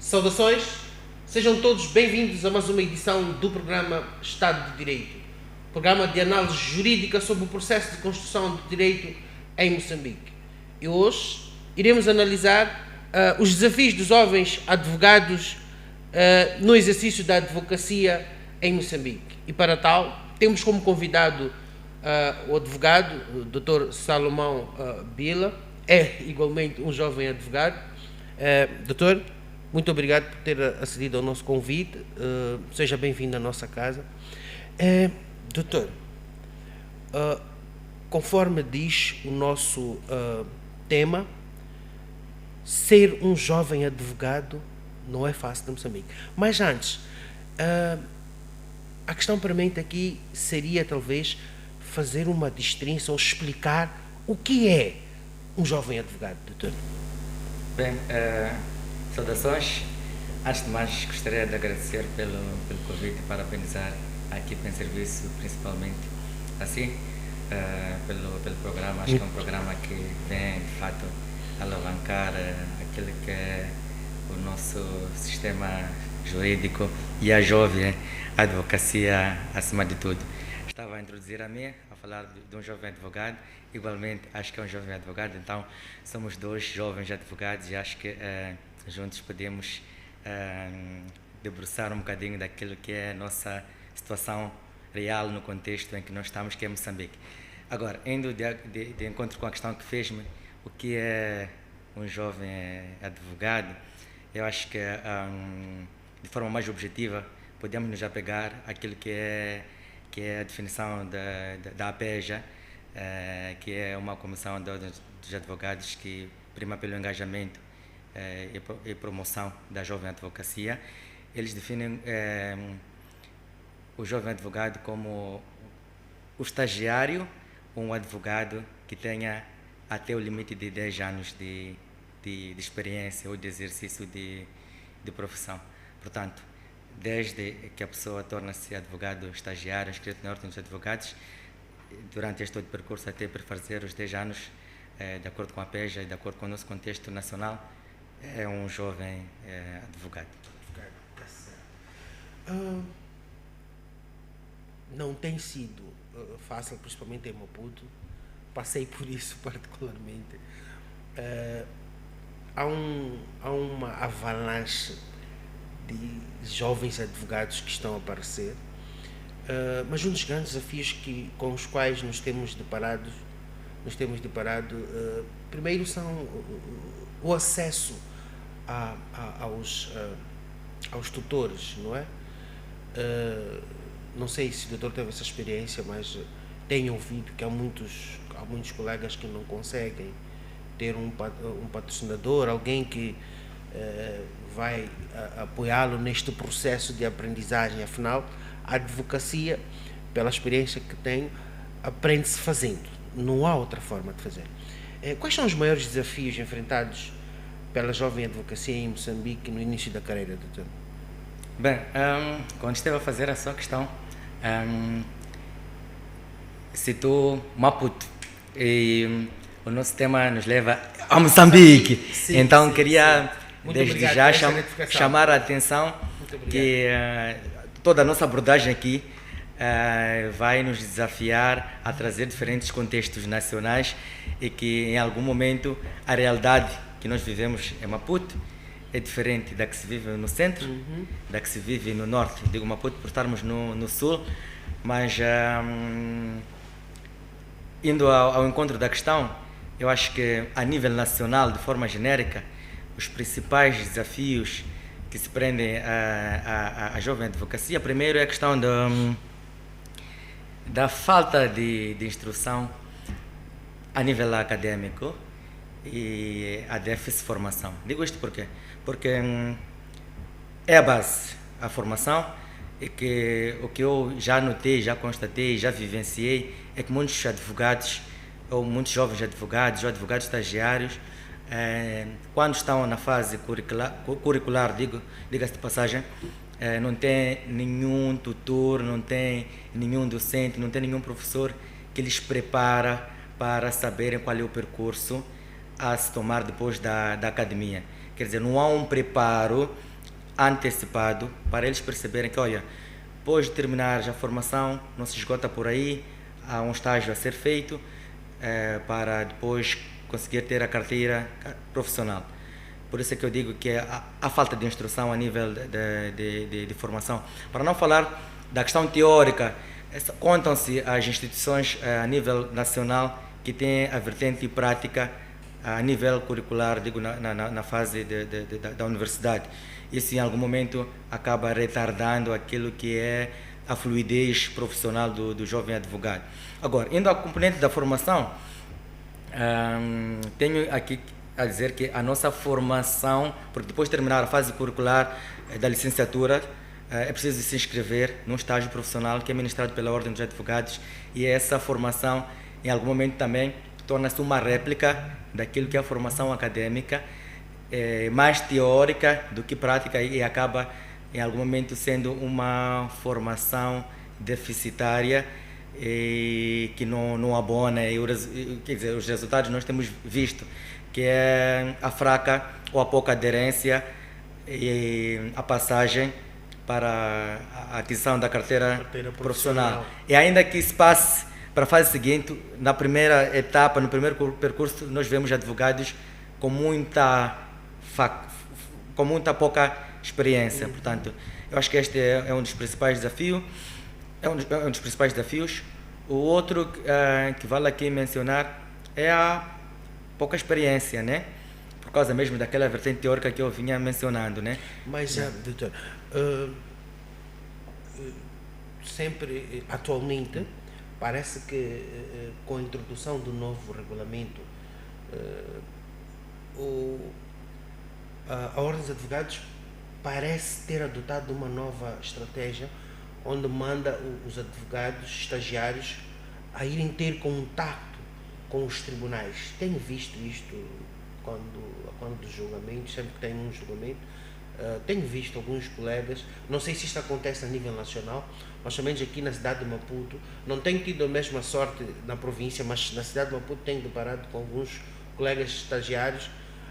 Saudações, sejam todos bem-vindos a mais uma edição do programa Estado de Direito, programa de análise jurídica sobre o processo de construção de direito em Moçambique. E hoje iremos analisar os desafios dos jovens advogados no exercício da advocacia em Moçambique. E para tal, temos como convidado o advogado, o Dr. Salomão Bila, é igualmente um jovem advogado. Doutor, muito obrigado por ter acedido ao nosso convite. Seja bem-vindo à nossa casa. Doutor, conforme diz o nosso tema, ser um jovem advogado não é fácil em Moçambique. Mas antes, a questão para mim aqui seria talvez fazer uma distinção, explicar o que é um jovem advogado, doutor. Bem, saudações. Antes de mais, gostaria de agradecer pelo convite e parabenizar a equipe em serviço, principalmente assim, pelo programa. Acho que é um programa que vem, de fato, alavancar aquilo que é o nosso sistema jurídico e a jovem advocacia acima de tudo. Estava a introduzir a mim, a falar de um jovem advogado, igualmente acho que é um jovem advogado, então somos dois jovens advogados e acho que juntos podemos debruçar um bocadinho daquilo que é a nossa situação real no contexto em que nós estamos, que é Moçambique. Agora, indo de encontro com a questão que fez-me, o que é um jovem advogado, eu acho que de forma mais objetiva podemos nos apegar àquilo que é a definição da APEJA, que é uma comissão dos advogados que prima pelo engajamento e promoção da jovem advocacia. Eles definem o jovem advogado como o estagiário ou um advogado que tenha até o limite de 10 anos de experiência ou de exercício de profissão. Portanto, desde que a pessoa torna-se advogado estagiário, inscrito na Ordem dos Advogados, durante este todo percurso até fazer os 10 anos, de acordo com a PEJA e de acordo com o nosso contexto nacional, é um jovem advogado. Não tem sido fácil, principalmente em Maputo. Passei por isso particularmente. Há uma avalanche de jovens advogados que estão a aparecer, mas um dos grandes desafios com os quais nos temos deparado, primeiro são o acesso aos tutores, não é? Não sei se o doutor teve essa experiência, mas tenho ouvido que há muitos colegas que não conseguem ter um patrocinador, alguém que vai apoiá-lo neste processo de aprendizagem. Afinal, a advocacia, pela experiência que tenho, aprende-se fazendo. Não há outra forma de fazer. Quais são os maiores desafios enfrentados pela jovem advocacia em Moçambique no início da carreira, doutor? Bem, quando esteve a fazer a sua questão, citou Maputo e o nosso tema nos leva a Moçambique. Sim, então queria desde já chamar a atenção que toda a nossa abordagem aqui vai nos desafiar a trazer diferentes contextos nacionais e que em algum momento a realidade que nós vivemos em Maputo é diferente da que se vive no centro, da que se vive no norte. Digo Maputo por estarmos no sul, mas indo ao encontro da questão, eu acho que a nível nacional, de forma genérica, os principais desafios que se prendem à jovem advocacia, primeiro é a questão da falta de instrução a nível acadêmico e a déficit de formação. Digo isto por quê? Porque é a base, a formação, e que o que eu já notei, já constatei, já vivenciei, é que muitos advogados, ou muitos jovens advogados, ou advogados estagiários, quando estão na fase curricular, diga-se de passagem, não tem nenhum tutor, não tem nenhum docente, não tem nenhum professor que lhes prepara para saberem qual é o percurso a se tomar depois da academia. Quer dizer, não há um preparo antecipado para eles perceberem que, olha, depois de terminar a formação, não se esgota por aí, há um estágio a ser feito para depois conseguir ter a carteira profissional. Por isso é que eu digo que há falta de instrução a nível de formação. Para não falar da questão teórica, contam-se as instituições a nível nacional que têm a vertente prática a nível curricular, digo, na fase da universidade. Isso em algum momento acaba retardando aquilo que é a fluidez profissional do jovem advogado. Agora, indo ao componente da formação, tenho aqui a dizer que a nossa formação, porque depois de terminar a fase curricular da licenciatura, é preciso se inscrever num estágio profissional que é ministrado pela Ordem dos Advogados, e essa formação, em algum momento também, torna-se uma réplica daquilo que é a formação acadêmica, mais teórica do que prática, e acaba, em algum momento, sendo uma formação deficitária que não abona, quer dizer, os resultados nós temos visto, que é a fraca ou a pouca aderência e a passagem para a aquisição da carteira profissional. E ainda que se passe para a fase seguinte, na primeira etapa, no primeiro percurso, nós vemos advogados com muita pouca experiência. Portanto, eu acho que este é um dos principais desafios. O outro que vale aqui mencionar é a pouca experiência, né? Por causa mesmo daquela vertente teórica que eu vinha mencionando, né? Mas, doutor, sempre, atualmente, parece que com a introdução do novo regulamento, a Ordem dos Advogados parece ter adotado uma nova estratégia onde manda os advogados estagiários a irem ter contato com os tribunais. Tenho visto isto quando dos julgamentos, sempre que tem um julgamento, tenho visto alguns colegas, não sei se isto acontece a nível nacional, mas somente aqui na cidade de Maputo, não tenho tido a mesma sorte na província, mas na cidade de Maputo tenho deparado com alguns colegas estagiários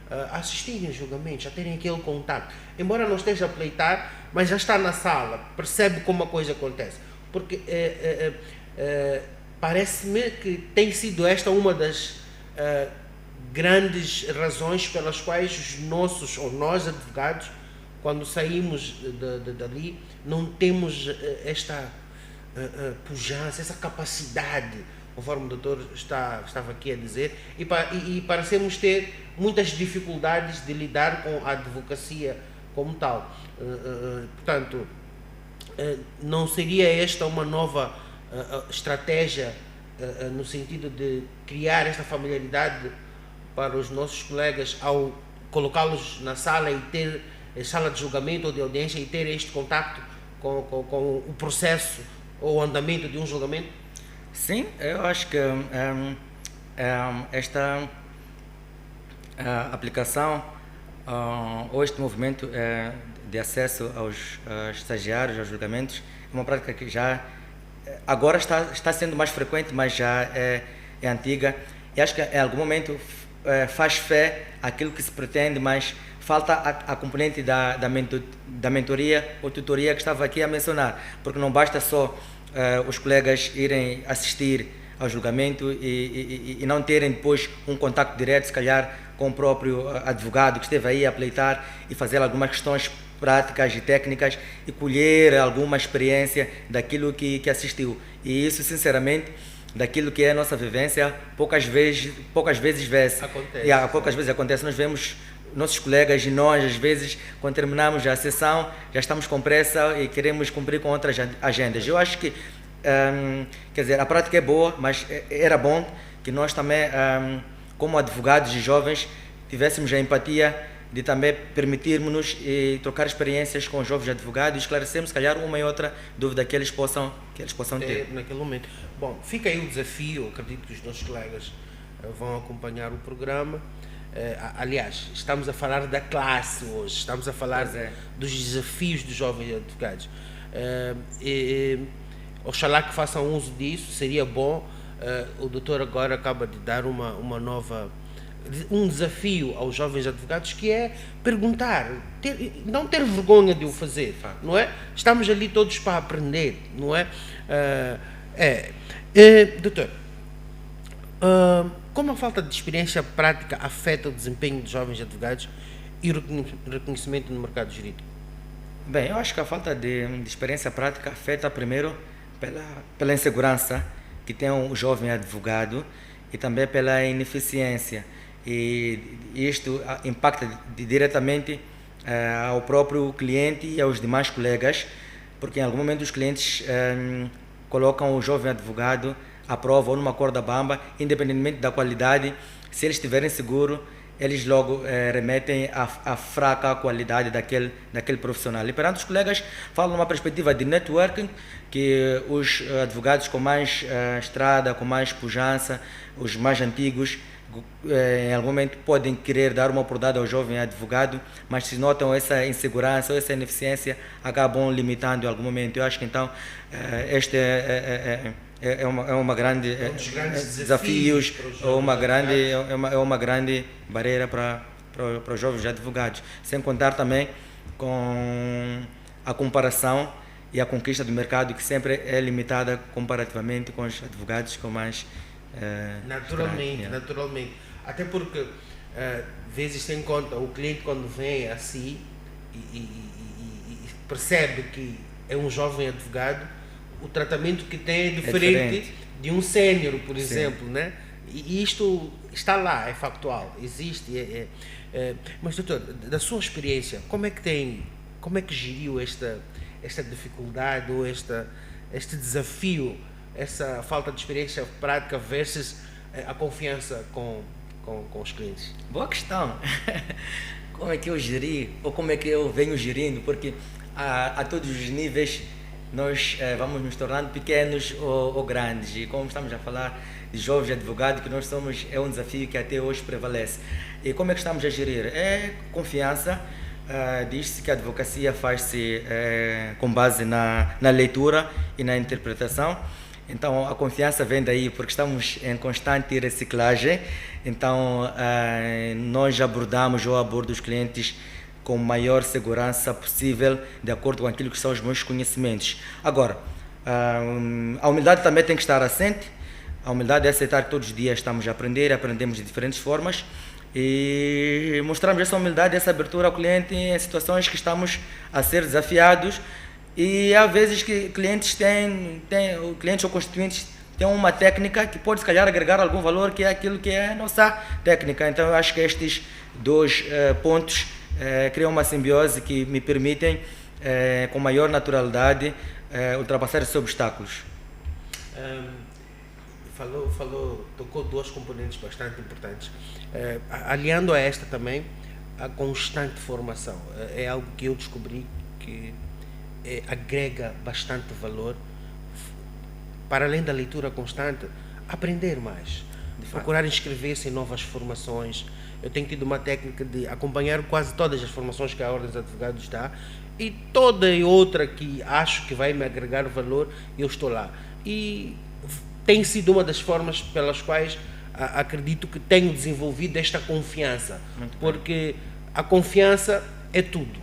a assistirem a julgamentos, a terem aquele contato, embora não esteja a pleitar, mas já está na sala, percebe como a coisa acontece, porque parece-me que tem sido esta uma das grandes razões pelas quais os nossos, ou nós advogados, quando saímos dali, não temos esta pujança, essa capacidade, conforme o doutor estava aqui a dizer, e parecemos ter muitas dificuldades de lidar com a advocacia como tal. Portanto, não seria esta uma nova estratégia no sentido de criar esta familiaridade para os nossos colegas ao colocá-los na sala e ter sala de julgamento ou de audiência e ter este contacto com o processo ou o andamento de um julgamento? Sim, eu acho que esta aplicação ou este movimento de acesso aos estagiários, aos julgamentos, é uma prática que já agora está sendo mais frequente, mas já é antiga. E acho que em algum momento faz fé aquilo que se pretende, mas falta a componente da mentoria ou tutoria que estava aqui a mencionar, porque não basta só os colegas irem assistir ao julgamento e não terem depois um contacto direto, se calhar, com o próprio advogado que esteve aí a pleitar e fazer algumas questões práticas e técnicas e colher alguma experiência daquilo que assistiu. E isso, sinceramente, daquilo que é a nossa vivência, poucas vezes vê-se. Poucas vezes acontece. Nós vemos nossos colegas e nós, às vezes, quando terminamos a sessão, já estamos com pressa e queremos cumprir com outras agendas. Eu acho que, quer dizer, a prática é boa, mas era bom que nós também, como advogados e jovens, tivéssemos a empatia de também permitirmos-nos trocar experiências com os jovens advogados e esclarecermos, se calhar, uma e outra dúvida que eles possam ter. Naquele momento. Bom, fica aí o desafio, acredito que os nossos colegas vão acompanhar o programa. Aliás, estamos a falar da classe hoje, estamos a falar dos desafios dos jovens advogados. Oxalá que façam uso disso, seria bom. O doutor agora acaba de dar uma nova um desafio aos jovens advogados, que é perguntar, não ter vergonha de o fazer, não é? Estamos ali todos para aprender, não é? Doutor, como a falta de experiência prática afeta o desempenho dos jovens advogados e o reconhecimento no mercado jurídico? Bem, eu acho que a falta de experiência prática afeta primeiro pela insegurança que tem um jovem advogado e também pela ineficiência. E isto impacta diretamente ao próprio cliente e aos demais colegas, porque em algum momento os clientes colocam o jovem advogado à prova ou numa corda bamba, independentemente da qualidade. Se eles estiverem seguros, eles logo remetem à fraca qualidade daquele profissional. E perante os colegas, falam numa perspectiva de networking, que os advogados com mais estrada, com mais pujança, os mais antigos, em algum momento podem querer dar uma oportunidade ao jovem advogado, mas se notam essa insegurança ou essa ineficiência, acabam limitando em algum momento. Eu acho que então este é uma grande um dos grandes desafios, é uma grande barreira para os jovens advogados, sem contar também com a comparação e a conquista do mercado, que sempre é limitada comparativamente com os advogados com mais naturalmente. Até porque vezes tem em conta o cliente, quando vem assim e percebe que é um jovem advogado, o tratamento que tem é diferente de um sênior, por exemplo, né? E isto está lá, é factual, existe. Mas, doutor, da sua experiência, como é que geriu esta dificuldade ou este desafio, essa falta de experiência prática versus a confiança com os clientes? Boa questão. Como é que eu geri, ou como é que eu venho gerindo, porque a todos os níveis nós vamos nos tornando pequenos ou grandes, e como estamos a falar de jovens advogados, que nós somos, é um desafio que até hoje prevalece. E como é que estamos a gerir? É confiança. Diz-se que a advocacia faz-se com base na leitura e na interpretação. Então a confiança vem daí, porque estamos em constante reciclagem. Então nós abordamos ou abordo os clientes com maior segurança possível, de acordo com aquilo que são os meus conhecimentos. Agora, a humildade também tem que estar assente. A humildade é aceitar que todos os dias estamos a aprender, aprendemos de diferentes formas, e mostramos essa humildade, essa abertura ao cliente em situações que estamos a ser desafiados. E há vezes que clientes clientes ou constituintes têm uma técnica que pode, se calhar, agregar algum valor, que é aquilo que é a nossa técnica. Então eu acho que estes dois pontos criam uma simbiose que me permitem, com maior naturalidade, ultrapassar esses obstáculos. Tocou duas componentes bastante importantes. Aliando a esta também, a constante formação. É algo que eu descobri que agrega bastante valor, para além da leitura constante, aprender mais, procurar inscrever-se em novas formações. Eu tenho tido uma técnica de acompanhar quase todas as formações que a Ordem dos Advogados dá, e toda e outra que acho que vai me agregar valor, eu estou lá. E tem sido uma das formas pelas quais acredito que tenho desenvolvido esta confiança, porque a confiança é tudo.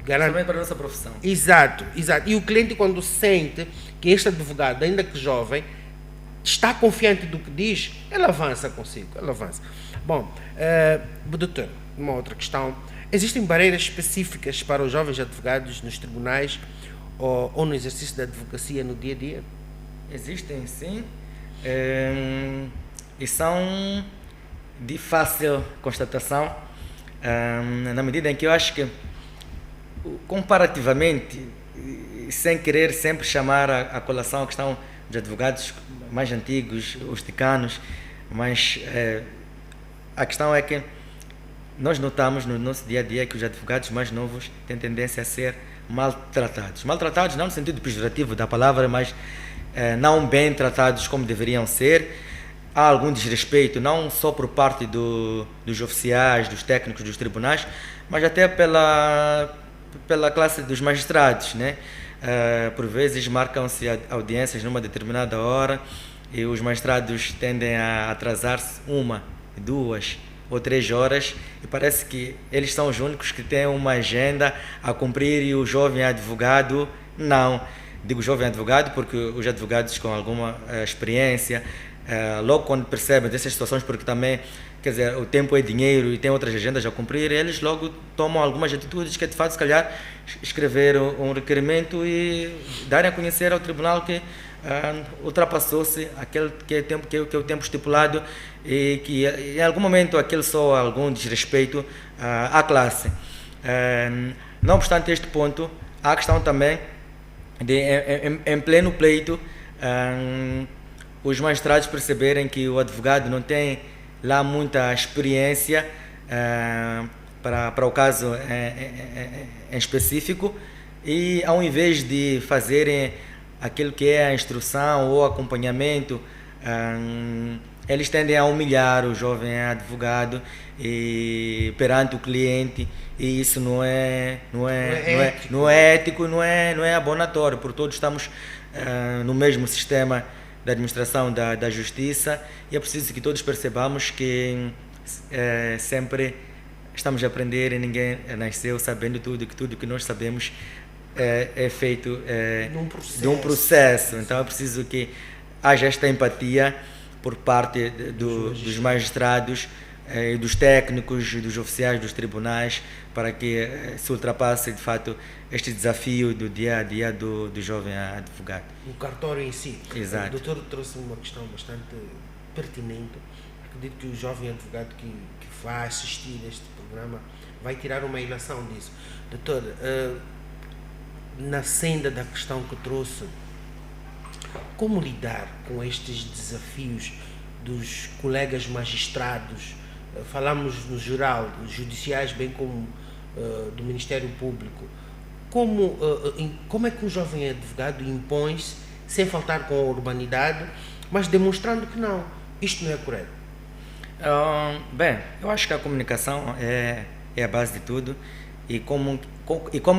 Também para a nossa profissão. Exato. E o cliente, quando sente que este advogado, ainda que jovem, está confiante do que diz, ele avança consigo, Bom, doutor, uma outra questão. Existem barreiras específicas para os jovens advogados nos tribunais ou no exercício da advocacia no dia a dia? Existem, sim. E são de fácil constatação, na medida em que eu acho que, comparativamente, sem querer sempre chamar a colação a questão dos advogados mais antigos, os decanos, mas a questão é que nós notamos no nosso dia a dia que os advogados mais novos têm tendência a ser maltratados. Maltratados não no sentido pejorativo da palavra, mas não bem tratados como deveriam ser. Há algum desrespeito, não só por parte dos oficiais, dos técnicos dos tribunais, mas até pela classe dos magistrados, né? Por vezes marcam-se audiências numa determinada hora e os magistrados tendem a atrasar-se 1, 2, ou 3 horas, e parece que eles são os únicos que têm uma agenda a cumprir e o jovem advogado não. Digo jovem advogado porque os advogados com alguma experiência, logo quando percebem dessas situações, porque também, quer dizer, o tempo é dinheiro e tem outras agendas a cumprir, eles logo tomam algumas atitudes que é de fato, se calhar, escrever um requerimento e darem a conhecer ao tribunal que ultrapassou-se aquele que é o tempo estipulado e que em algum momento aquele só algum desrespeito à classe. Não obstante este ponto, há a questão também de, em pleno pleito, os magistrados perceberem que o advogado não tem lá muita experiência para o caso em específico, e ao invés de fazerem aquilo que é a instrução ou acompanhamento, eles tendem a humilhar o jovem advogado perante o cliente, e isso não é ético, não é abonatório, porque todos estamos no mesmo sistema da administração da justiça, e é preciso que todos percebamos que sempre estamos a aprender e ninguém nasceu sabendo tudo, que tudo que nós sabemos é feito de um processo. Então é preciso que haja esta empatia por parte dos magistrados, dos técnicos, dos oficiais dos tribunais, para que se ultrapasse de fato este desafio do dia a dia do jovem advogado. O cartório em si. Exato. O doutor trouxe uma questão bastante pertinente. Acredito que o jovem advogado que vai assistir este programa vai tirar uma ilação disso. Doutor, na senda da questão que trouxe, como lidar com estes desafios dos colegas magistrados? Falamos no geral, dos judiciais, bem como do Ministério Público. Como é que um jovem advogado impõe-se, sem faltar com a urbanidade, mas demonstrando que não, isto não é correto? Bem, eu acho que a comunicação é a base de tudo, e como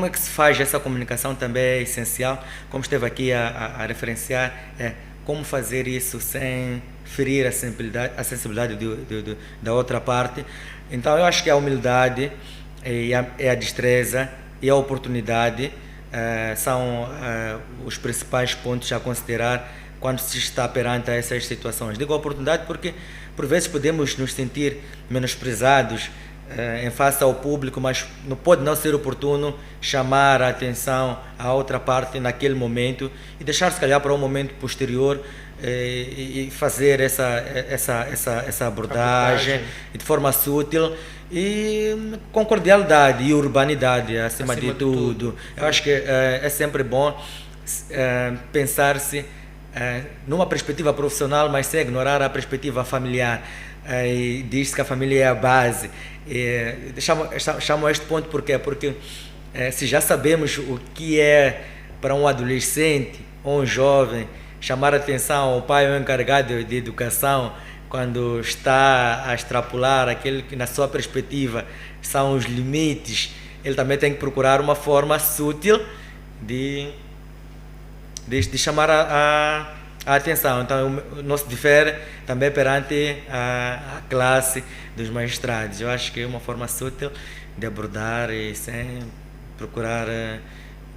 é que se faz essa comunicação também é essencial, como esteve aqui a referenciar, como fazer isso sem ferir a sensibilidade da outra parte. Então eu acho que a humildade e a destreza e a oportunidade são os principais pontos a considerar quando se está perante essas situações. Digo a oportunidade porque por vezes podemos nos sentir menosprezados em face ao público, mas não pode não ser oportuno chamar a atenção à outra parte naquele momento e deixar se calhar para um momento posterior e fazer essa abordagem de forma sutil e com cordialidade e urbanidade acima de tudo. Eu acho que é sempre bom pensar-se numa perspectiva profissional, mas sem ignorar a perspectiva familiar. E diz-se que a família é a base. Chamo este ponto porque se já sabemos o que é para um adolescente ou um jovem chamar a atenção ao pai ou encarregado de educação quando está a extrapolar aquele que na sua perspectiva são os limites, ele também tem que procurar uma forma sutil de chamar a atenção. Então não se difere também perante a classe dos magistrados. Eu acho que é uma forma sutil de abordar e sem procurar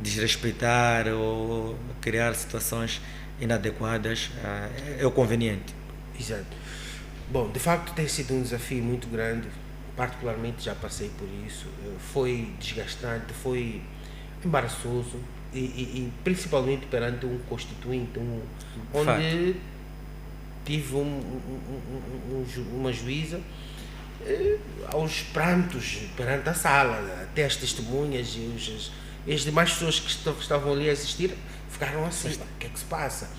desrespeitar ou criar situações inadequadas, é o conveniente. Exato. Bom, de facto tem sido um desafio muito grande, particularmente já passei por isso, foi desgastante, foi embaraçoso e principalmente perante um constituinte, onde tive uma juíza aos prantos perante a sala, até as testemunhas e as demais pessoas que estavam ali a assistir ficaram assim, o que é que se passa?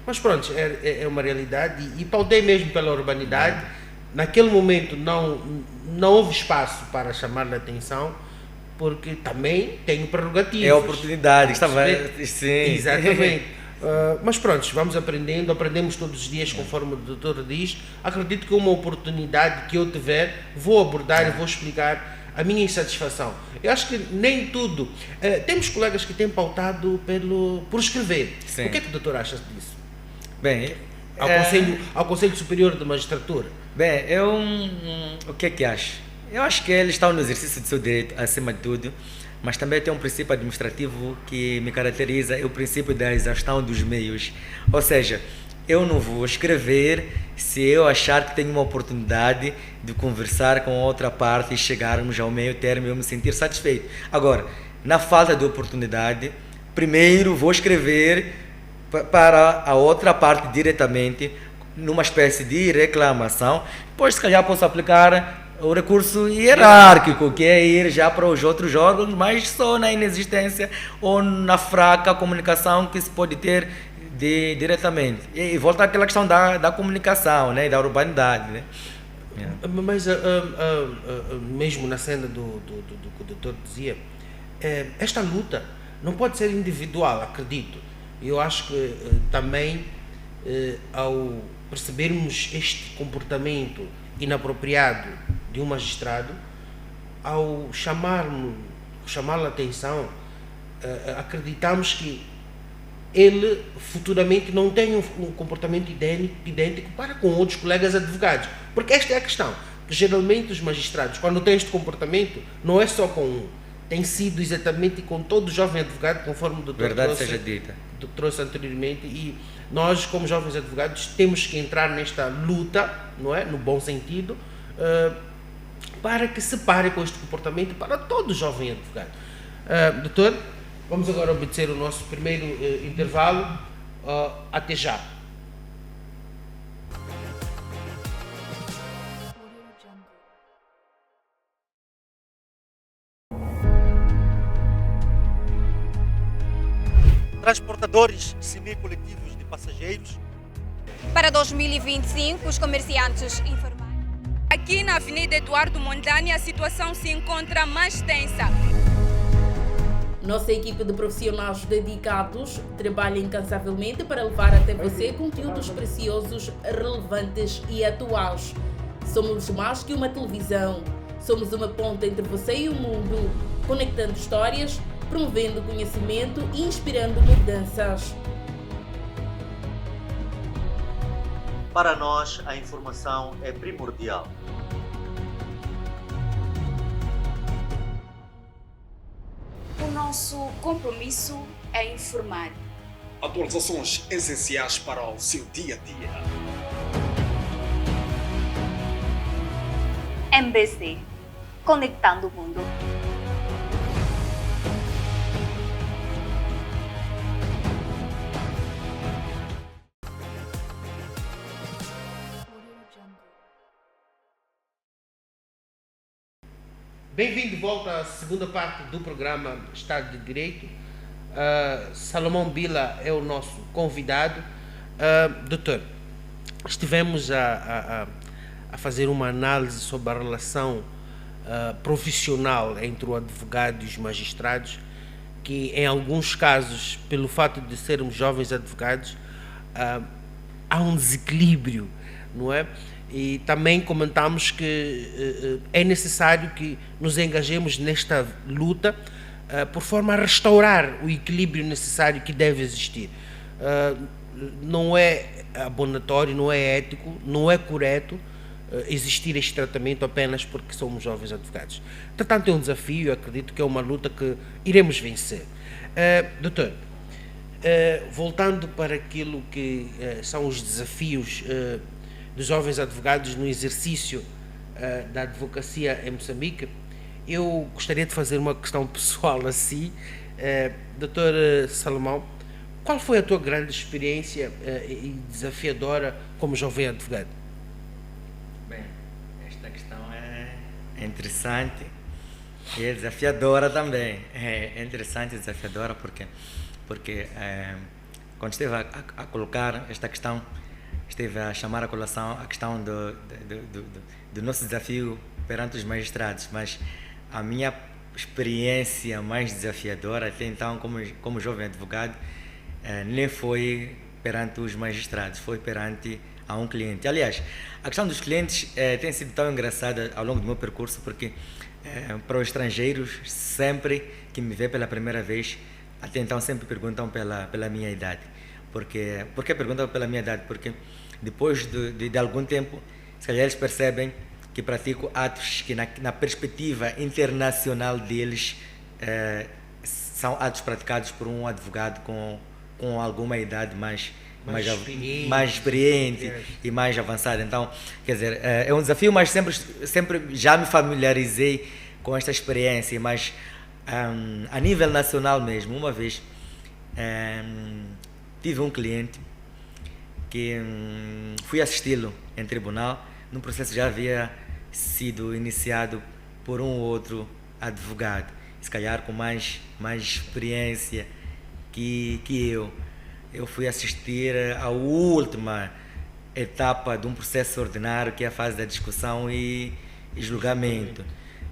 Mas pronto, é uma realidade e pautei mesmo pela urbanidade. Naquele momento não houve espaço para chamar a atenção, porque também tenho prerrogativas. É a oportunidade, sim. Exatamente. Mas pronto, vamos aprendemos todos os dias, conforme o doutor diz. Acredito que uma oportunidade que eu tiver, vou abordar e vou explicar a minha insatisfação. Eu acho que nem tudo. Temos colegas que têm pautado por escrever. Sim. O que é que o doutor acha disso? Bem, ao Conselho Superior de Magistratura? Bem, o que é que acho? Eu acho que eles estão no exercício do seu direito, acima de tudo, mas também tem um princípio administrativo que me caracteriza, é o princípio da exaustão dos meios. Ou seja, eu não vou escrever se eu achar que tenho uma oportunidade de conversar com outra parte e chegarmos ao meio termo e eu me sentir satisfeito. Agora, na falta de oportunidade, primeiro vou escrever para a outra parte diretamente, numa espécie de reclamação, depois se calhar posso aplicar o recurso hierárquico, que é ir já para os outros órgãos, mas só na inexistência ou na fraca comunicação que se pode ter diretamente. E volta àquela questão da comunicação, né, da urbanidade. Né? Mas mesmo na cena do que o doutor dizia, esta luta não pode ser individual, acredito. Eu acho que também, ao percebermos este comportamento inapropriado de um magistrado, ao chamá-lo a atenção, acreditamos que ele futuramente não tenha um comportamento idêntico para com outros colegas advogados. Porque esta é a questão, que geralmente os magistrados, quando têm este comportamento, não é só com um, tem sido exatamente com todo jovem advogado, conforme o doutor trouxe anteriormente, e nós, como jovens advogados, temos que entrar nesta luta, não é? No bom sentido, para que se pare com este comportamento para todo jovem advogado. Doutor, vamos agora obedecer o nosso primeiro intervalo. Até já. Transportadores semi-coletivos de passageiros. Para 2025, os comerciantes informais. Aqui na Avenida Eduardo Mondlane, a situação se encontra mais tensa. Nossa equipe de profissionais dedicados trabalha incansavelmente para levar até você conteúdos preciosos, relevantes e atuais. Somos mais que uma televisão. Somos uma ponte entre você e o mundo, conectando histórias, promovendo conhecimento e inspirando mudanças. Para nós, a informação é primordial. O nosso compromisso é informar. Atualizações essenciais para o seu dia a dia. MBC, conectando o mundo. Bem-vindo de volta à segunda parte do programa Estado de Direito. Salomão Bila é o nosso convidado. Doutor, estivemos a fazer uma análise sobre a relação profissional entre o advogado e os magistrados, que em alguns casos, pelo fato de sermos jovens advogados, há um desequilíbrio, não é? E também comentamos que é necessário que nos engajemos nesta luta por forma a restaurar o equilíbrio necessário que deve existir. Não é abonatório, não é ético, não é correto existir este tratamento apenas porque somos jovens advogados. Portanto, é um desafio, eu acredito que é uma luta que iremos vencer. Doutor, voltando para aquilo que são os desafios dos jovens advogados no exercício da advocacia em Moçambique, eu gostaria de fazer uma questão pessoal assim. Dr. Salomão, qual foi a tua grande experiência e desafiadora como jovem advogado? Bem, esta questão é interessante e é desafiadora também. É interessante e desafiadora porque quando esteve a colocar esta questão, esteve a chamar a colação a questão do nosso desafio perante os magistrados, mas a minha experiência mais desafiadora até então como jovem advogado nem foi perante os magistrados, foi perante a um cliente. Aliás, a questão dos clientes tem sido tão engraçada ao longo do meu percurso, porque para os estrangeiros, sempre que me vê pela primeira vez, até então sempre perguntam pela minha idade. Porque pergunta pela minha idade? Porque depois de algum tempo, se calhar eles percebem que pratico atos que na perspectiva internacional deles são atos praticados por um advogado com alguma idade mais experiente e mais avançada. Então, quer dizer, é um desafio, mas sempre já me familiarizei com esta experiência, mas a nível nacional mesmo, uma vez tive um cliente que fui assisti-lo em tribunal, no processo já havia sido iniciado por um outro advogado, se calhar com mais experiência que eu. Eu fui assistir à última etapa de um processo ordinário, que é a fase da discussão e julgamento.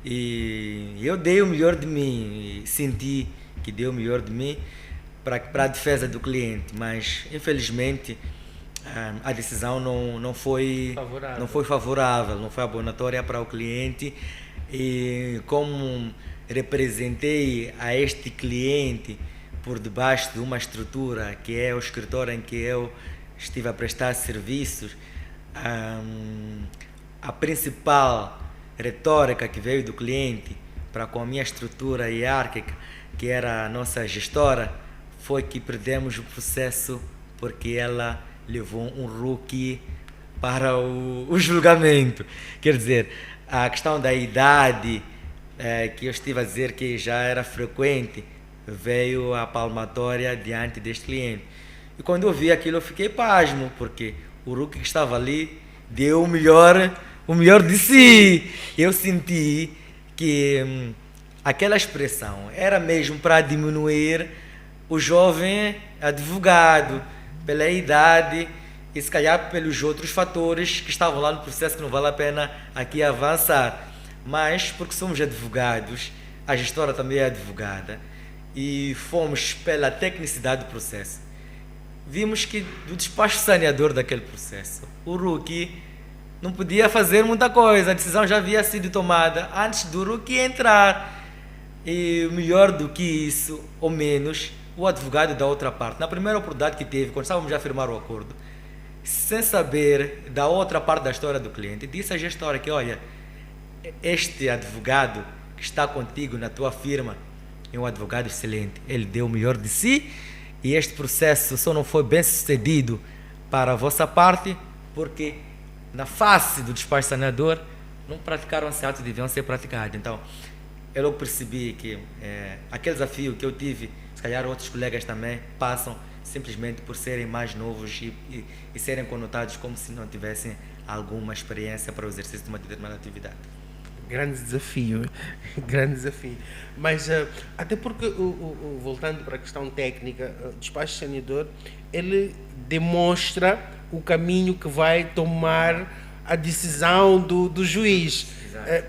E eu dei o melhor de mim, senti que dei o melhor de mim para a defesa do cliente, mas infelizmente a decisão não foi favorável, não foi abonatória para o cliente. E como representei a este cliente por debaixo de uma estrutura que é o escritório em que eu estive a prestar serviços, a principal retórica que veio do cliente para com a minha estrutura hierárquica, que era a nossa gestora, foi que perdemos o processo porque ela levou um rookie para o julgamento. Quer dizer, a questão da idade, que eu estive a dizer que já era frequente, veio a palmatória diante deste cliente. E quando eu vi aquilo, eu fiquei pasmo, porque o rookie que estava ali deu o melhor de si. Eu senti que aquela expressão era mesmo para diminuir o jovem advogado, pela idade e se calhar pelos outros fatores que estavam lá no processo, que não vale a pena aqui avançar. Mas, porque somos advogados, a gestora também é advogada, e fomos pela tecnicidade do processo, vimos que do despacho saneador daquele processo, o rookie não podia fazer muita coisa, a decisão já havia sido tomada antes do rookie entrar. E melhor do que isso, ou menos, o advogado da outra parte, na primeira oportunidade que teve, quando estávamos a firmar o acordo, sem saber da outra parte da história do cliente, disse à gestora que, olha, este advogado que está contigo na tua firma é um advogado excelente, ele deu o melhor de si, e este processo só não foi bem sucedido para a vossa parte porque na face do despacho saneador não praticaram esse ato que deviam ser praticados. Então eu logo percebi que aquele desafio que eu tive, se calhar outros colegas também passam, simplesmente por serem mais novos e serem conotados como se não tivessem alguma experiência para o exercício de uma determinada atividade. Grande desafio. Mas até porque, voltando para a questão técnica, o despacho saneador, ele demonstra o caminho que vai tomar a decisão do juiz.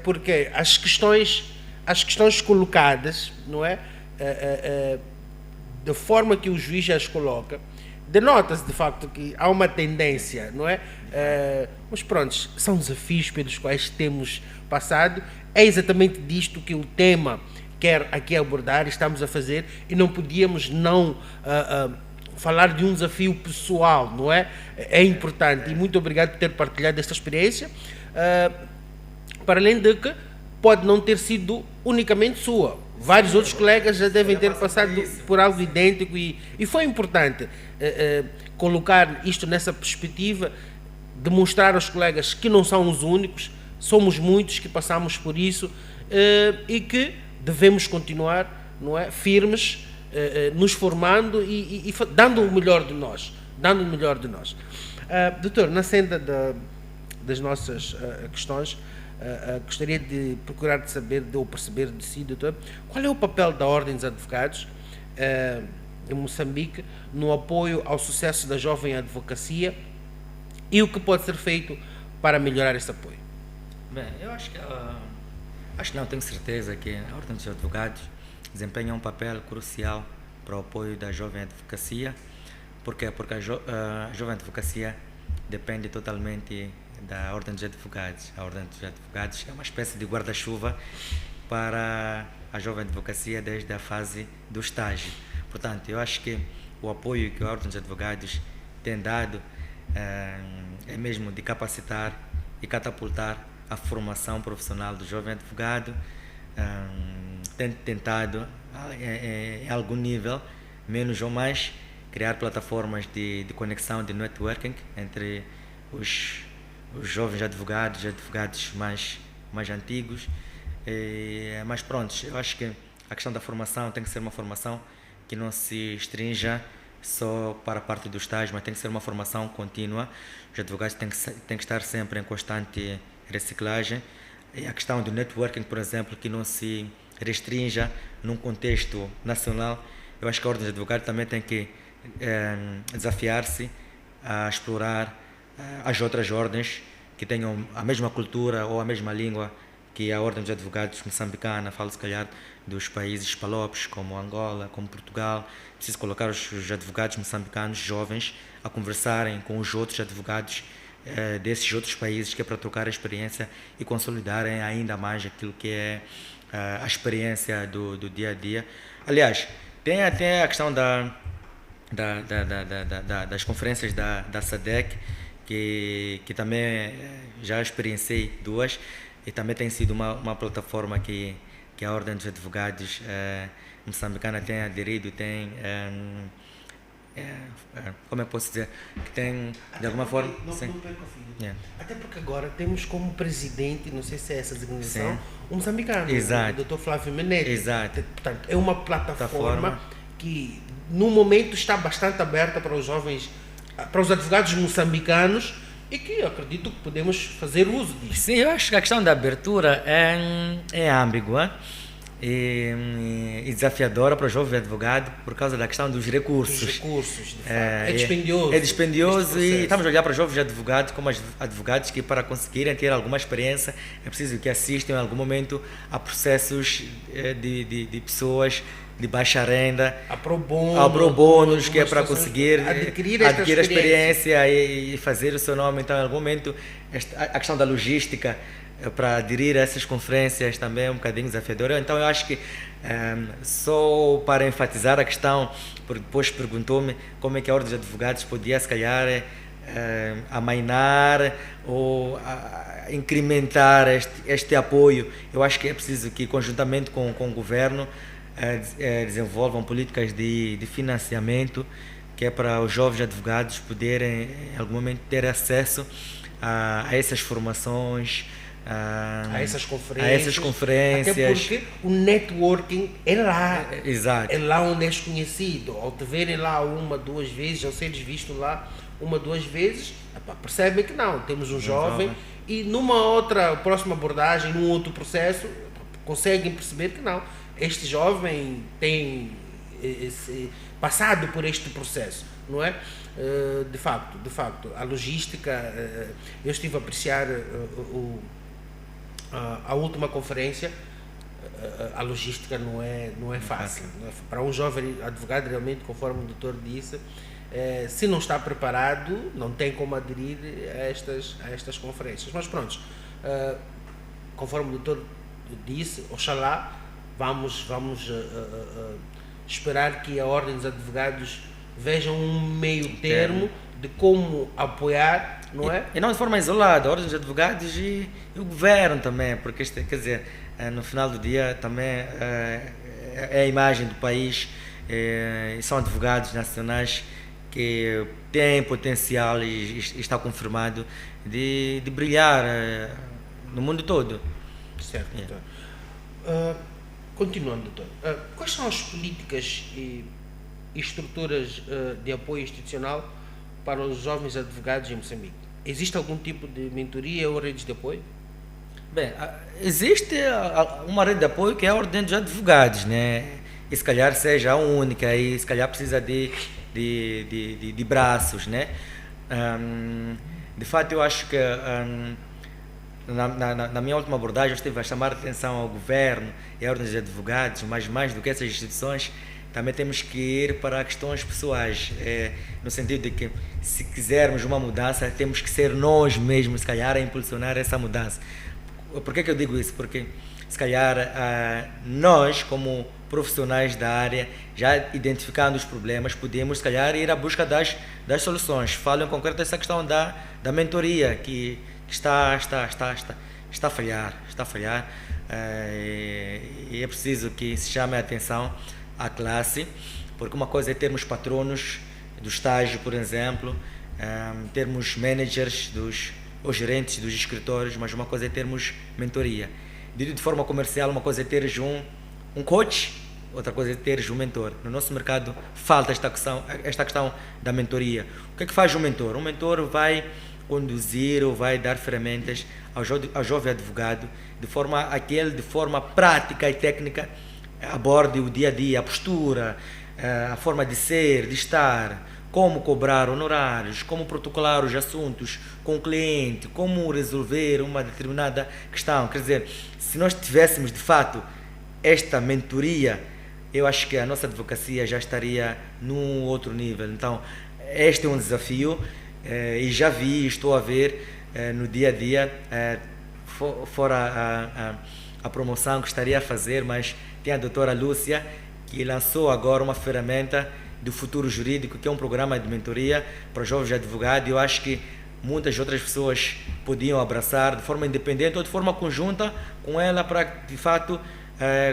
Porque as questões colocadas, não é? Da forma que o juiz as coloca, denota-se de facto que há uma tendência, não é? Mas pronto, são desafios pelos quais temos passado. É exatamente disto que o tema quer aqui abordar, estamos a fazer, e não podíamos não falar de um desafio pessoal, não é? É importante, e muito obrigado por ter partilhado esta experiência, para além de que pode não ter sido unicamente sua. Vários outros colegas já devem ter passado por algo idêntico, e foi importante colocar isto nessa perspectiva, demonstrar aos colegas que não são os únicos, somos muitos que passamos por isso, e que devemos continuar, não é, firmes, nos formando e dando o melhor de nós. Doutor, na senda das nossas questões, gostaria de procurar de saber, ou perceber de si, doutor, qual é o papel da Ordem dos Advogados de Moçambique no apoio ao sucesso da jovem advocacia, e o que pode ser feito para melhorar esse apoio? Bem, eu acho que não, tenho certeza que a Ordem dos Advogados desempenha um papel crucial para o apoio da jovem advocacia. Por quê? Porque a jovem advocacia depende totalmente da Ordem dos Advogados. A Ordem dos Advogados é uma espécie de guarda-chuva para a jovem advocacia desde a fase do estágio. Portanto, eu acho que o apoio que a Ordem dos Advogados tem dado é mesmo de capacitar e catapultar a formação profissional do jovem advogado. Tem tentado, em algum nível, menos ou mais, criar plataformas de conexão, de networking entre os jovens advogados mais antigos. Mas pronto, eu acho que a questão da formação tem que ser uma formação que não se restrinja só para a parte do estágio, mas tem que ser uma formação contínua. Os advogados têm que estar sempre em constante reciclagem. E a questão do networking, por exemplo, que não se restrinja num contexto nacional. Eu acho que a Ordem de Advogados também tem que desafiar-se a explorar as outras ordens que tenham a mesma cultura ou a mesma língua que a Ordem dos Advogados moçambicana. Falo se calhar dos países palopes, como Angola, como Portugal. Preciso colocar os advogados moçambicanos jovens a conversarem com os outros advogados desses outros países, que é para trocar a experiência e consolidarem ainda mais aquilo que é a experiência do dia a dia. Aliás, tem até a questão das conferências da SADC, que também já experienciei duas, e também tem sido uma plataforma que a Ordem dos Advogados moçambicana tem aderido, tem, como eu posso dizer, que tem de alguma forma... Não perca o filho. Até porque agora temos como presidente, não sei se é essa designação, um moçambicano, exato, o Dr. Flávio Menezes. Exato. Portanto, é uma plataforma que no momento está bastante aberta para os jovens, para os advogados moçambicanos, e que acredito que podemos fazer uso disso. Sim, eu acho que a questão da abertura é ambígua e desafiadora para o jovem advogado por causa da questão dos recursos. Dos recursos, de fato. É dispendioso. É dispendioso e estamos a olhar para os jovens advogados como advogados que, para conseguirem ter alguma experiência, é preciso que assistam em algum momento a processos de pessoas de baixa renda, a pro bônus, que é para conseguir adquirir a experiência e fazer o seu nome. Então, em algum momento, a questão da logística para aderir a essas conferências também é um bocadinho desafiadora. Então, eu acho que, só para enfatizar a questão, porque depois perguntou-me como é que a Ordem dos Advogados podia, se calhar, amainar ou incrementar este apoio. Eu acho que é preciso que, conjuntamente com o governo, desenvolvam políticas de financiamento, que é para os jovens advogados poderem, em algum momento, ter acesso a essas formações, a essas conferências. Até porque o networking é lá. Exato. É lá onde és conhecido. Ao te verem lá uma, duas vezes, ao seres visto lá uma, duas vezes, percebem que não, temos um jovem, e numa outra próxima abordagem, num outro processo, conseguem perceber que não, este jovem tem passado por este processo, não é? De facto, a logística, eu estive a apreciar a última conferência. A logística não é fácil. Para um jovem advogado, realmente, conforme o doutor disse, se não está preparado, não tem como aderir a estas conferências. Mas pronto, conforme o doutor disse, oxalá, vamos esperar que a Ordem dos Advogados veja um meio termo de como apoiar, não é? E não de forma isolada, a Ordem dos Advogados e o governo também, porque, quer dizer, no final do dia também é a imagem do país, e são advogados nacionais que têm potencial e está confirmado de brilhar no mundo todo. Certo, doutor. Continuando, doutor, quais são as políticas e estruturas de apoio institucional para os jovens advogados em Moçambique? Existe algum tipo de mentoria ou redes de apoio? Bem, existe uma rede de apoio que é a Ordem dos Advogados, né? E se calhar seja a única, e se calhar precisa de braços, né? De fato, eu acho que na minha última abordagem eu estive a chamar a atenção ao governo e à Ordem dos Advogados, mas mais do que essas instituições, também temos que ir para questões pessoais, no sentido de que, se quisermos uma mudança, temos que ser nós mesmos, se calhar, a impulsionar essa mudança. Por que eu digo isso? Porque, se calhar, nós, como profissionais da área, já identificando os problemas, podemos, se calhar, ir à busca das soluções. Falo em concreto essa questão da mentoria, que está a falhar. E é preciso que se chame a atenção à classe, porque uma coisa é termos patronos do estágio, por exemplo, termos managers ou gerentes dos escritórios, mas uma coisa é termos mentoria. Dito de forma comercial, uma coisa é teres um coach, outra coisa é teres um mentor. No nosso mercado falta esta questão da mentoria. O que é que faz um mentor? Um mentor vai conduzir ou vai dar ferramentas ao jovem advogado de forma a que ele, de forma prática e técnica, aborde o dia a dia, a postura, a forma de ser, de estar, como cobrar honorários, como protocolar os assuntos com o cliente, como resolver uma determinada questão. Quer dizer, se nós tivéssemos de fato esta mentoria, eu acho que a nossa advocacia já estaria num outro nível. Então, este é um desafio e já vi, estou a ver no dia a dia, fora a promoção que estaria a fazer, mas tem a doutora Lúcia, que lançou agora uma ferramenta do Futuro Jurídico, que é um programa de mentoria para jovens advogados. Eu acho que muitas outras pessoas podiam abraçar de forma independente ou de forma conjunta com ela, para de fato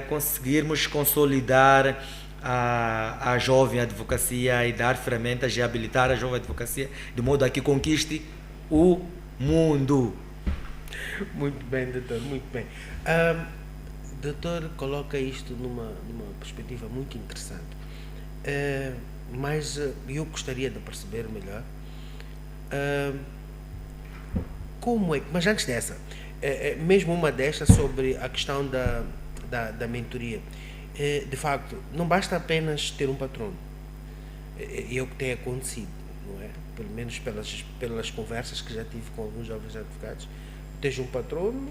conseguirmos consolidar a jovem advocacia e dar ferramentas e habilitar a jovem advocacia de modo a que conquiste o mundo. Muito bem, doutor, muito bem. Doutor coloca isto numa perspectiva muito interessante, mas eu gostaria de perceber melhor como é, mas antes dessa, mesmo uma destas sobre a questão da mentoria, de facto, não basta apenas ter um patrono, é o que tem acontecido, não é? Pelo menos pelas conversas que já tive com alguns jovens advogados. Tens um patrono,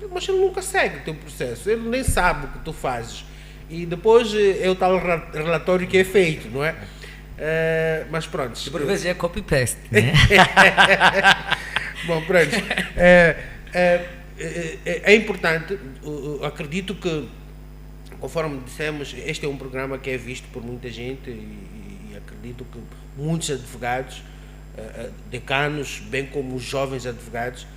mas ele nunca segue o teu processo, ele nem sabe o que tu fazes, e depois é o tal relatório que é feito, não é? Mas pronto. Por vezes é copy-paste, né? Bom, pronto. É importante, acredito que, conforme dissemos, este é um programa que é visto por muita gente e acredito que muitos advogados, decanos, bem como os jovens advogados,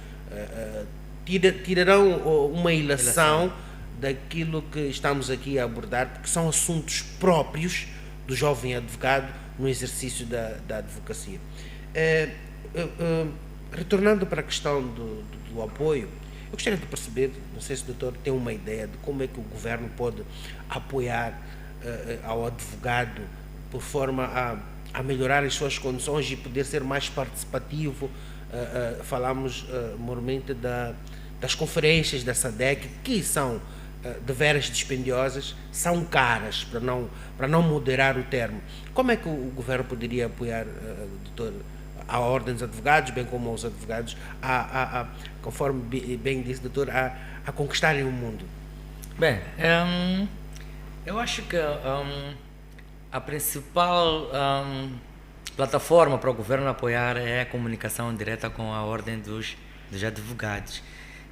tirarão uma ilação daquilo que estamos aqui a abordar, porque são assuntos próprios do jovem advogado no exercício da advocacia. Retornando para a questão do apoio, eu gostaria de perceber, não sei se o doutor tem uma ideia de como é que o governo pode apoiar ao advogado por forma a melhorar as suas condições e poder ser mais participativo. Falamos normalmente das conferências da SADEC, que são deveras dispendiosas, são caras, para não moderar o termo. Como é que o governo poderia apoiar, doutor, a ordem dos advogados, bem como aos advogados, conforme bem disse, doutor, a conquistarem o mundo? Bem, eu acho que a principal plataforma para o governo apoiar é a comunicação direta com a ordem dos advogados.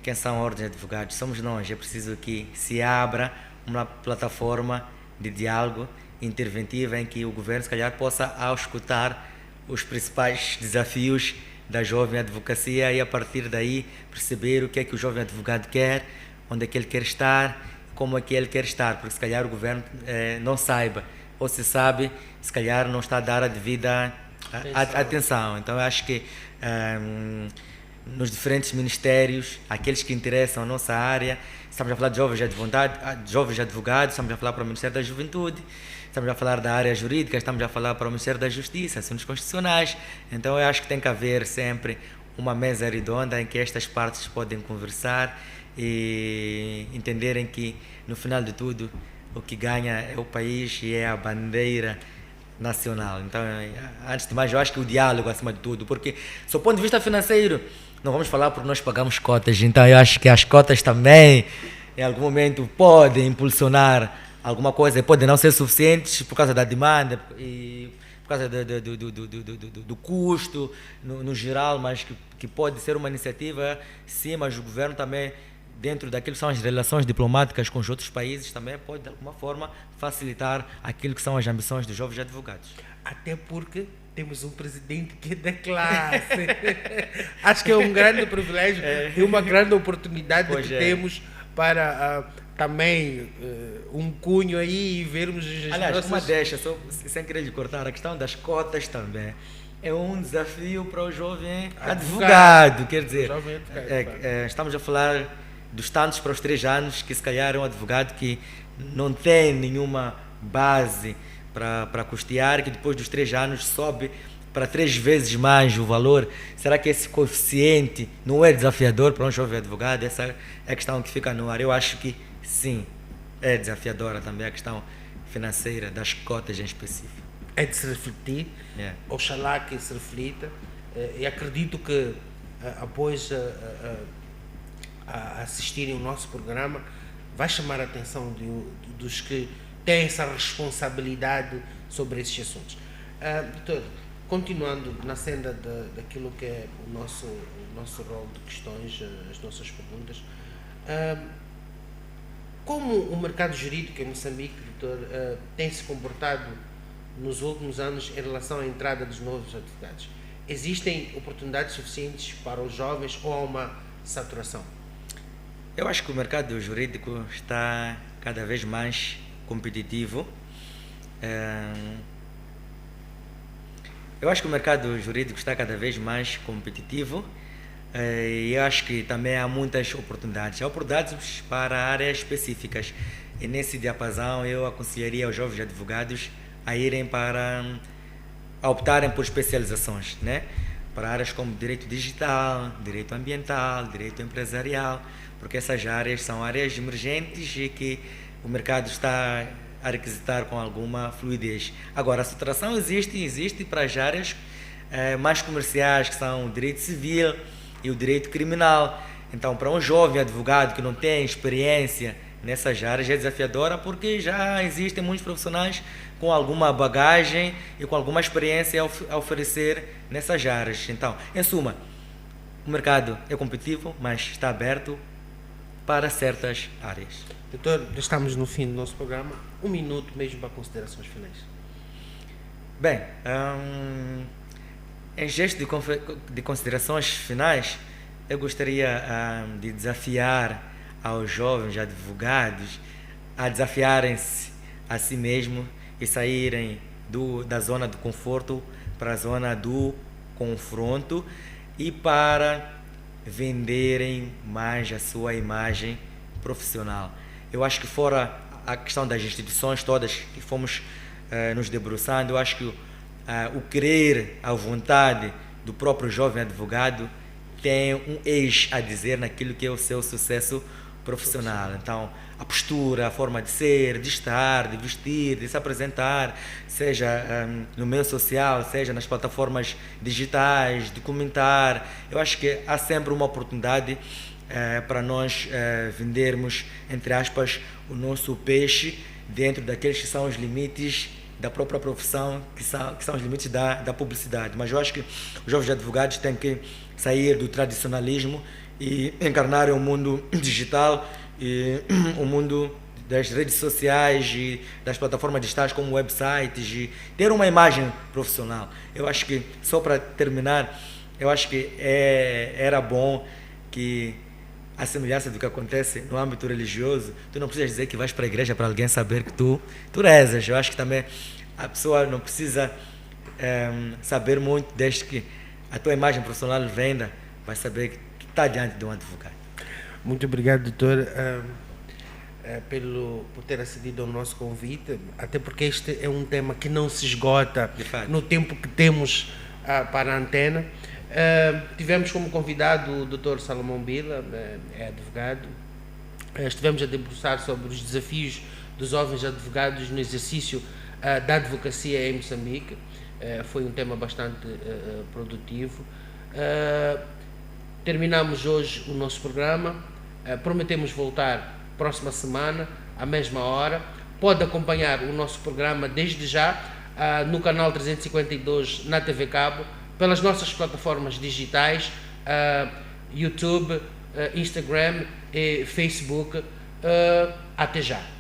Quem são a ordem de advogados? Somos nós. É preciso que se abra uma plataforma de diálogo interventiva em que o governo, se calhar, possa auscultar os principais desafios da jovem advocacia e, a partir daí, perceber o que é que o jovem advogado quer, onde é que ele quer estar, como é que ele quer estar, porque se calhar o governo não saiba, ou se sabe, se calhar não está a dar a devida atenção. Então eu acho que nos diferentes ministérios, aqueles que interessam a nossa área, estamos a falar de jovens advogados, estamos a falar para o Ministério da Juventude, estamos a falar da área jurídica, estamos a falar para o Ministério da Justiça, assuntos constitucionais. Então eu acho que tem que haver sempre uma mesa redonda em que estas partes podem conversar e entenderem que, no final de tudo, o que ganha é o país e é a bandeira nacional. Então, antes de mais, eu acho que o diálogo acima de tudo, porque, do ponto de vista financeiro, não vamos falar porque nós pagamos cotas, então eu acho que as cotas também, em algum momento, podem impulsionar alguma coisa, podem não ser suficientes por causa da demanda e por causa do custo no geral, mas que pode ser uma iniciativa, sim, mas o governo também dentro daquilo que são as relações diplomáticas com os outros países, também pode, de alguma forma, facilitar aquilo que são as ambições dos jovens advogados. Até porque temos um presidente que é da classe. Acho que é um grande privilégio e uma grande oportunidade que temos para também um cunho aí e vermos as Aliás, nossas... uma deixa, só, sem querer lhe cortar, a questão das cotas também é um desafio para o jovem advogado. Quer dizer, estamos a falar dos tantos para os 3 anos, que se calhar é um advogado que não tem nenhuma base para custear, que depois dos 3 anos sobe para 3 vezes mais o valor. Será que esse coeficiente não é desafiador para um jovem advogado? Essa é a questão que fica no ar. Eu acho que sim, é desafiadora também a questão financeira das cotas em específico. É de se refletir, oxalá que se reflita, e acredito que após assistirem o nosso programa vai chamar a atenção dos que têm essa responsabilidade sobre esses assuntos. Doutor, continuando na senda daquilo que é o nosso rol de questões, as nossas perguntas, como o mercado jurídico em Moçambique, doutor, tem se comportado nos últimos anos em relação à entrada dos novos advogados? Existem oportunidades suficientes para os jovens ou há uma saturação? Eu acho que o mercado jurídico está cada vez mais competitivo. Eu acho que o mercado jurídico está cada vez mais competitivo e eu acho que também há muitas oportunidades. Há oportunidades para áreas específicas e nesse diapasão eu aconselharia aos jovens advogados a irem a optarem por especializações, né? Para áreas como direito digital, direito ambiental, direito empresarial, porque essas áreas são áreas emergentes e que o mercado está a requisitar com alguma fluidez. Agora, a saturação existe para as áreas mais comerciais, que são o direito civil e o direito criminal. Então, para um jovem advogado que não tem experiência nessas áreas, é desafiadora porque já existem muitos profissionais com alguma bagagem e com alguma experiência a oferecer nessas áreas. Então, em suma, o mercado é competitivo, mas está aberto para certas áreas. Doutor, estamos no fim do nosso programa. 1 minuto mesmo para considerações finais. Bem, em gesto de considerações finais, eu gostaria de desafiar aos jovens advogados a desafiarem-se a si mesmos e saírem da zona do conforto para a zona do confronto e para venderem mais a sua imagem profissional. Eu acho que fora a questão das instituições todas que fomos nos debruçando, eu acho que o querer, a vontade do próprio jovem advogado tem um eixo a dizer naquilo que é o seu sucesso profissional. Então, a postura, a forma de ser, de estar, de vestir, de se apresentar, seja no meio social, seja nas plataformas digitais, de comentar. Eu acho que há sempre uma oportunidade para nós vendermos, entre aspas, o nosso peixe dentro daqueles que são os limites da própria profissão, que são os limites da publicidade. Mas eu acho que os jovens advogados têm que sair do tradicionalismo e encarnar o mundo digital e o mundo das redes sociais e das plataformas digitais como websites e ter uma imagem profissional. Eu acho que, só para terminar, eu acho que era bom que a semelhança do que acontece no âmbito religioso, tu não precisas dizer que vais para a igreja para alguém saber que tu rezas. Eu acho que também a pessoa não precisa saber muito, desde que a tua imagem profissional venda, vai saber que tu está diante de um advogado. Muito obrigado, doutor, por ter acedido ao nosso convite, até porque este é um tema que não se esgota no tempo que temos para a antena. Tivemos como convidado o Dr. Salomão Bila, é advogado. Estivemos a debruçar sobre os desafios dos jovens advogados no exercício da advocacia em Moçambique. Foi um tema bastante produtivo. Terminamos hoje o nosso programa. Prometemos voltar próxima semana, à mesma hora. Pode acompanhar o nosso programa desde já no canal 352 na TV Cabo, pelas nossas plataformas digitais, YouTube, Instagram e Facebook. Até já.